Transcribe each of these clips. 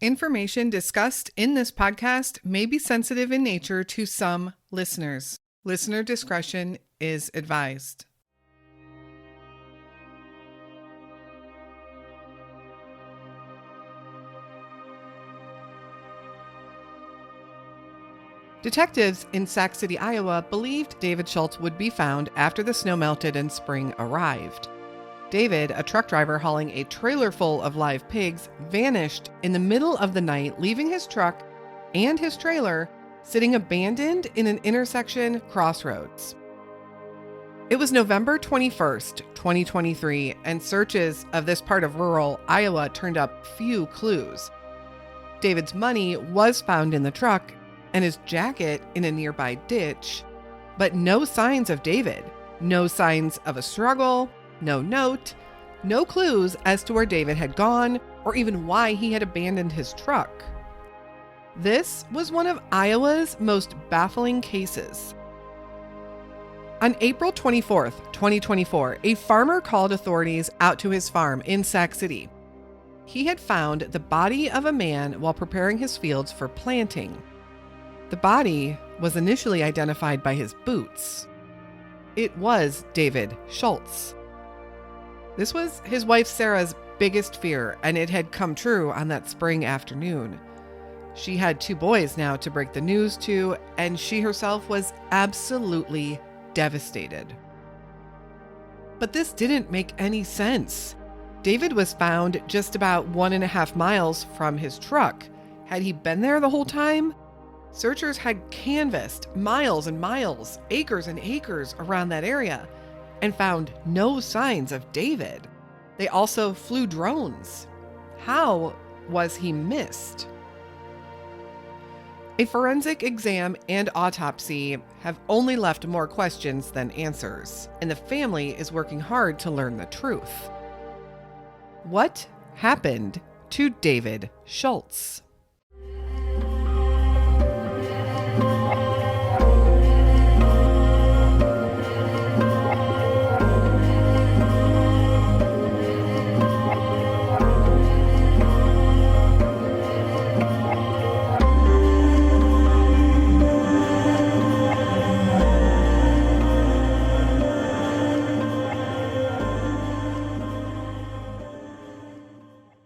Information discussed in this podcast may be sensitive in nature to some listeners. Listener discretion is advised. Detectives in Sac City, Iowa believed David Schultz would be found after the snow melted and spring arrived. David, a truck driver hauling a trailer full of live pigs, vanished in the middle of the night, leaving his truck and his trailer sitting abandoned in an intersection crossroads. It was November 21st, 2023, and searches of this part of rural Iowa turned up few clues. David's money was found in the truck and his jacket in a nearby ditch, but no signs of David, no signs of a struggle, no note, no clues as to where David had gone or even why he had abandoned his truck. This was one of Iowa's most baffling cases. On April 24th, 2024, a farmer called authorities out to his farm in Sac City. He had found the body of a man while preparing his fields for planting. The body was initially identified by his boots. It was David Schultz. This was his wife Sarah's biggest fear, and it had come true on that spring afternoon. She had 2 boys now to break the news to, and she herself was absolutely devastated. But this didn't make any sense. David was found just about 1.5 miles from his truck. Had he been there the whole time? Searchers had canvassed miles and miles, acres and acres around that area, and found no signs of David. They also flew drones. How was he missed? A forensic exam and autopsy have only left more questions than answers, and the family is working hard to learn the truth. What happened to David Schultz?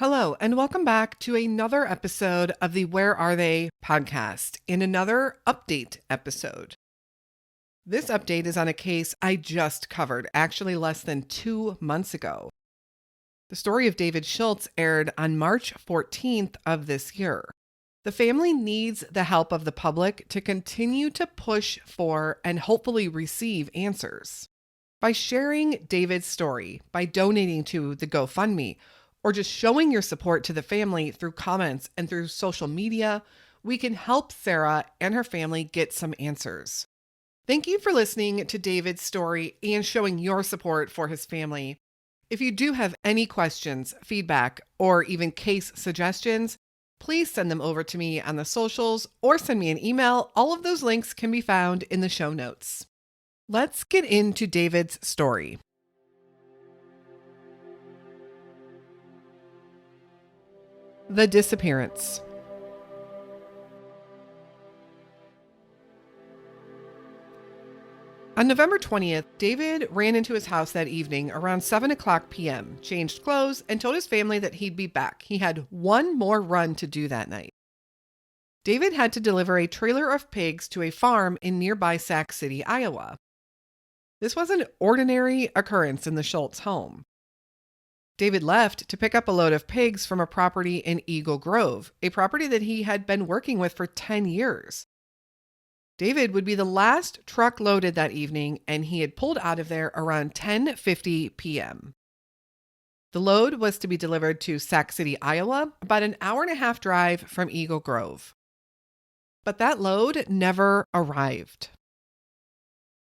Hello, and welcome back to another episode of the Where Are They podcast, in another update episode. This update is on a case I just covered, actually less than 2 months ago. The story of David Schultz aired on March 14th of this year. The family needs the help of the public to continue to push for and hopefully receive answers. By sharing David's story, by donating to the GoFundMe, or just showing your support to the family through comments and through social media, we can help Sarah and her family get some answers. Thank you for listening to David's story and showing your support for his family. If you do have any questions, feedback, or even case suggestions, please send them over to me on the socials or send me an email. All of those links can be found in the show notes. Let's get into David's story. The disappearance. On November 20th, David ran into his house that evening around 7:00 p.m., changed clothes, and told his family that he'd be back. He had one more run to do that night. David had to deliver a trailer of pigs to a farm in nearby Sac City, Iowa. This was an ordinary occurrence in the Schultz home. David left to pick up a load of pigs from a property in Eagle Grove, a property that he had been working with for 10 years. David would be the last truck loaded that evening, and he had pulled out of there around 10:50 p.m. The load was to be delivered to Sac City, Iowa, about an hour-and-a-half drive from Eagle Grove. But that load never arrived.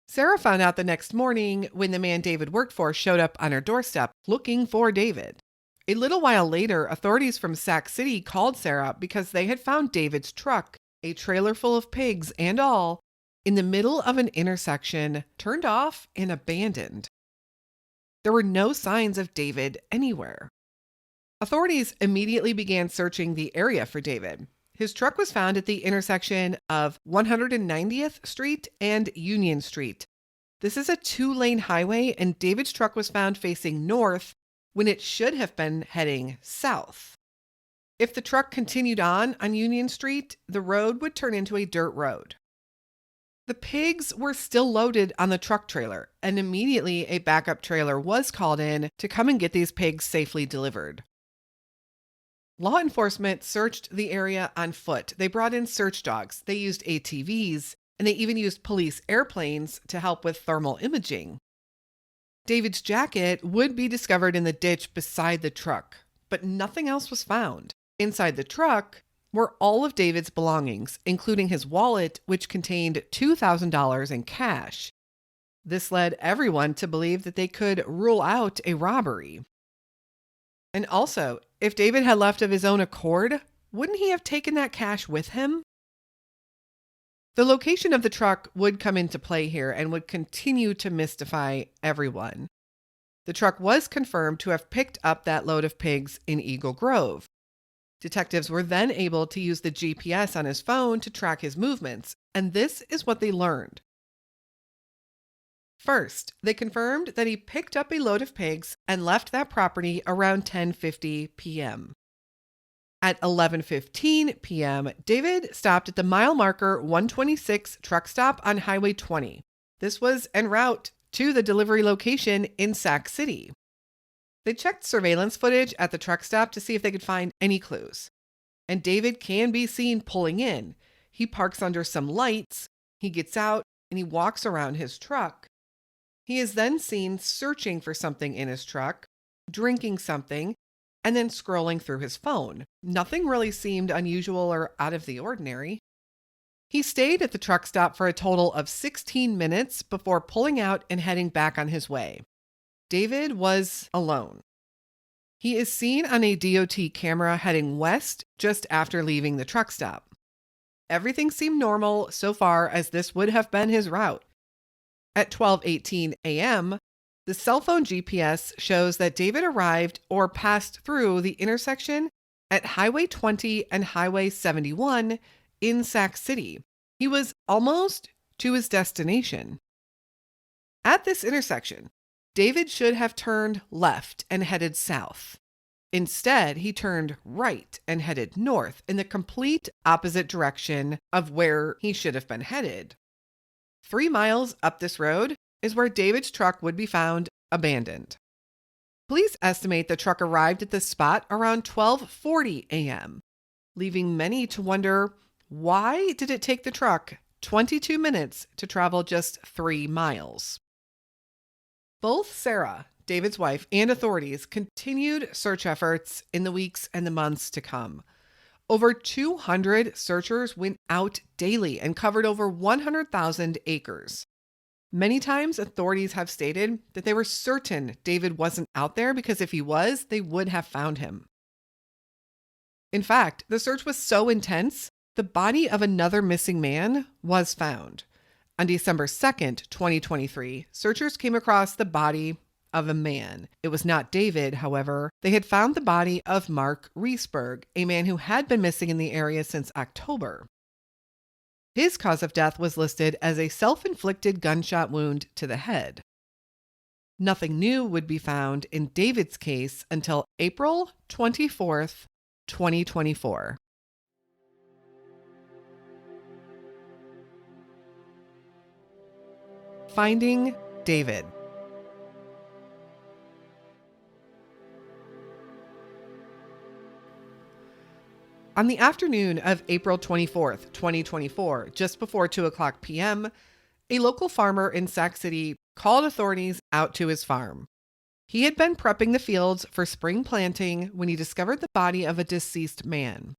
Sarah found out the next morning when the man David worked for showed up on her doorstep looking for David. A little while later, authorities from Sac City called Sarah because they had found David's truck, a trailer full of pigs and all, in the middle of an intersection, turned off and abandoned. There were no signs of David anywhere. Authorities immediately began searching the area for David. His truck was found at the intersection of 190th Street and Union Street. This is a 2-lane highway, and David's truck was found facing north when it should have been heading south. If the truck continued on Union Street, the road would turn into a dirt road. The pigs were still loaded on the truck trailer, and immediately a backup trailer was called in to come and get these pigs safely delivered. Law enforcement searched the area on foot. They brought in search dogs, they used ATVs, and they even used police airplanes to help with thermal imaging. David's jacket would be discovered in the ditch beside the truck, but nothing else was found. Inside the truck were all of David's belongings, including his wallet, which contained $2,000 in cash. This led everyone to believe that they could rule out a robbery. And also, if David had left of his own accord, wouldn't he have taken that cash with him? The location of the truck would come into play here and would continue to mystify everyone. The truck was confirmed to have picked up that load of pigs in Eagle Grove. Detectives were then able to use the GPS on his phone to track his movements, and this is what they learned. First, they confirmed that he picked up a load of pigs and left that property around 10:50 p.m. At 11:15 p.m., David stopped at the mile marker 126 truck stop on Highway 20. This was en route to the delivery location in Sac City. They checked surveillance footage at the truck stop to see if they could find any clues. And David can be seen pulling in. He parks under some lights, he gets out, and he walks around his truck. He is then seen searching for something in his truck, drinking something, and then scrolling through his phone. Nothing really seemed unusual or out of the ordinary. He stayed at the truck stop for a total of 16 minutes before pulling out and heading back on his way. David was alone. He is seen on a DOT camera heading west just after leaving the truck stop. Everything seemed normal so far, as this would have been his route. At 12:18 a.m., the cell phone GPS shows that David arrived or passed through the intersection at Highway 20 and Highway 71 in Sac City. He was almost to his destination. At this intersection, David should have turned left and headed south. Instead, he turned right and headed north in the complete opposite direction of where he should have been headed. 3 miles up this road is where David's truck would be found abandoned. Police estimate the truck arrived at this spot around 12:40 a.m., leaving many to wonder, why did it take the truck 22 minutes to travel just 3 miles? Both Sarah, David's wife, and authorities continued search efforts in the weeks and the months to come. Over 200 searchers went out daily and covered over 100,000 acres. Many times, authorities have stated that they were certain David wasn't out there because if he was, they would have found him. In fact, the search was so intense, the body of another missing man was found. On December 2nd, 2023, searchers came across the body of a man. It was not David, however. They had found the body of Mark Reesberg, a man who had been missing in the area since October. His cause of death was listed as a self-inflicted gunshot wound to the head. Nothing new would be found in David's case until April 24th, 2024. Finding David. On the afternoon of April 24th, 2024, just before 2:00 p.m., a local farmer in Sac City called authorities out to his farm. He had been prepping the fields for spring planting when he discovered the body of a deceased man.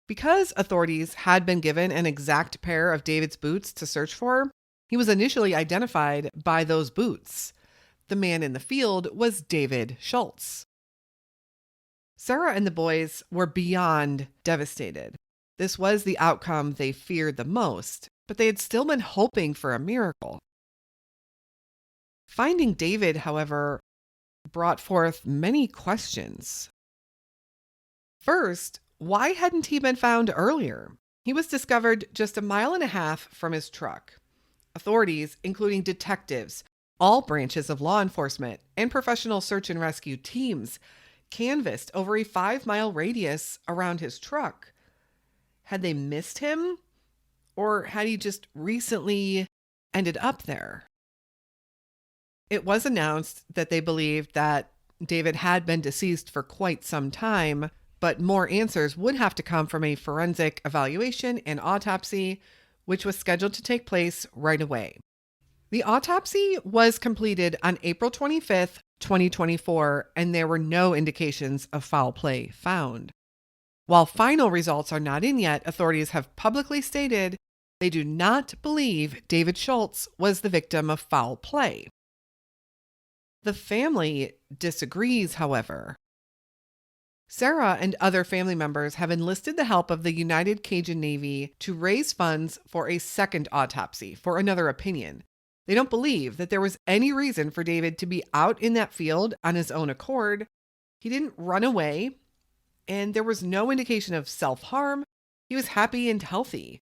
Because authorities had been given an exact pair of David's boots to search for, he was initially identified by those boots. The man in the field was David Schultz. Sarah and the boys were beyond devastated. This was the outcome they feared the most, but they had still been hoping for a miracle. Finding David, however, brought forth many questions. First, why hadn't he been found earlier? He was discovered just a mile and a half from his truck. Authorities, including detectives, all branches of law enforcement, and professional search and rescue teams, canvassed over a 5-mile radius around his truck. Had they missed him? Or had he just recently ended up there? It was announced that they believed that David had been deceased for quite some time, but more answers would have to come from a forensic evaluation and autopsy, which was scheduled to take place right away. The autopsy was completed on April 25th, 2024, and there were no indications of foul play found. While final results are not in yet, authorities have publicly stated they do not believe David Schultz was the victim of foul play. The family disagrees, however. Sarah and other family members have enlisted the help of the United Cajun Navy to raise funds for a second autopsy for another opinion. They don't believe that there was any reason for David to be out in that field on his own accord. He didn't run away, and there was no indication of self-harm. He was happy and healthy.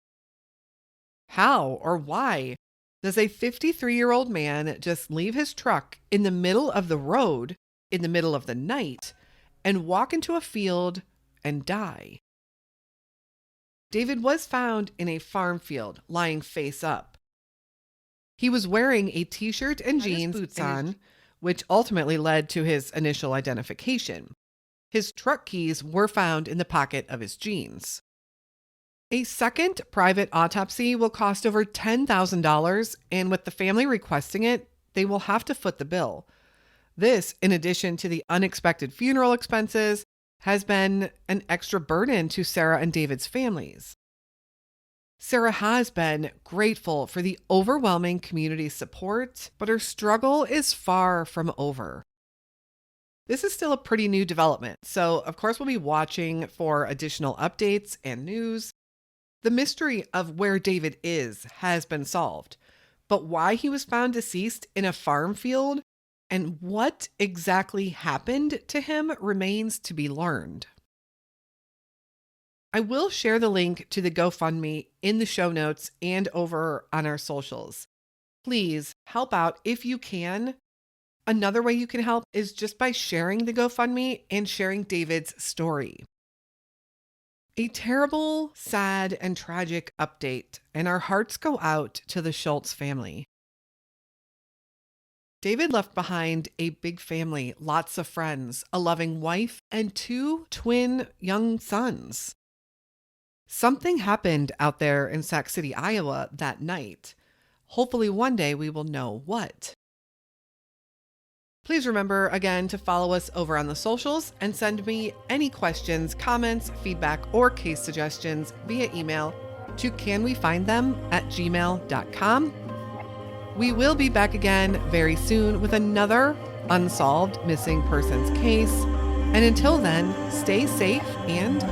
How or why does a 53-year-old man just leave his truck in the middle of the road in the middle of the night and walk into a field and die? David was found in a farm field, lying face up. He was wearing a t-shirt and jeans, boots on, which ultimately led to his initial identification. His truck keys were found in the pocket of his jeans. A second private autopsy will cost over $10,000, and with the family requesting it, they will have to foot the bill. This, in addition to the unexpected funeral expenses, has been an extra burden to Sarah and David's families. Sarah has been grateful for the overwhelming community support, but her struggle is far from over. This is still a pretty new development, so of course we'll be watching for additional updates and news. The mystery of where David is has been solved, but why he was found deceased in a farm field and what exactly happened to him remains to be learned. I will share the link to the GoFundMe in the show notes and over on our socials. Please help out if you can. Another way you can help is just by sharing the GoFundMe and sharing David's story. A terrible, sad, and tragic update, and our hearts go out to the Schultz family. David left behind a big family, lots of friends, a loving wife, and 2 twin young sons. Something happened out there in Sac City, Iowa that night. Hopefully one day we will know what. Please remember again to follow us over on the socials and send me any questions, comments, feedback, or case suggestions via email to canwefindthem@gmail.com. We will be back again very soon with another unsolved missing persons case. And until then, stay safe and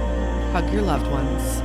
hug your loved ones.